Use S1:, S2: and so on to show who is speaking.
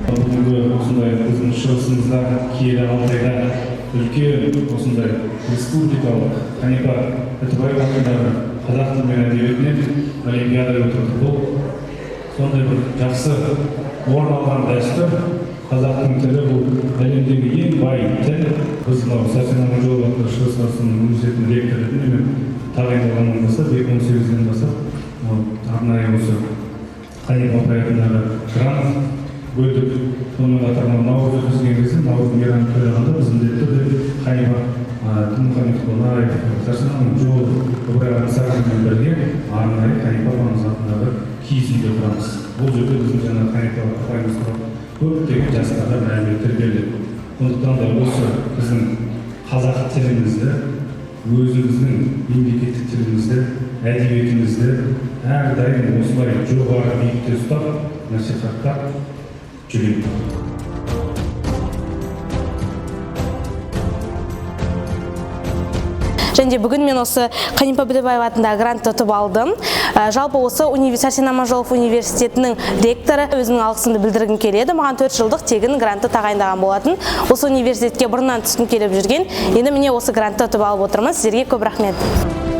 S1: Бүгінгі осындай біздің шығысымызда киелі Алтайда үлкен осындай республикалық Қанипа Бітібаева атындағы қазақ тілі мен әдебиетінен олимпиада өтті. Бұл сондай бір жақсы орын алған дәстүр. Қазақтың тілі бұл әлемдегі ең бай тіл. Біз мынау Сәрсен Аманжолов атындағы Шығыс Қазақстан университетінің ректоры ретінде тағайындалғаннан бастап 2018-ден бастап арнайы осы Қанипа атындағы грант бөлдік. Сонымен қатар наурыз өткізген кезде наурыз мейрамы тойлағанда біз міндетті түрде Қанипа Дінмұхамедқожаев, Сәрсен Аманжолов, Ыбырай Аңсаровмен бірге арнайы Қанипа апамыз атындағы киіз үйде тұрамыз. Бұл жерде біздің жаңа Қанипа апайымыз тұрады. Көптеген жастарға мәліметтер беріледі. Сондықтан да осы біздің қазақ тілімізді, өзіміздің мемлекеттік тілімізді, әдебиетімізді әрдайым осылай жоғары биікте ұстап, насихаттап жүреміз.
S2: Және бүгін мен осы Қанипа Бітібаева атындағы грантты ұтып алдым. Жалпы осы Сәрсен Аманжолов университетінің ректоры өзінің алғысымды білдіргім келеді. Маған 4 жылдық тегін грантты тағайындаған болатын. Осы университетке бұрыннан түскім келіп жүрген. Енді міне осы грантты ұтып алып отырмыз. Сіздерге көп рахмет.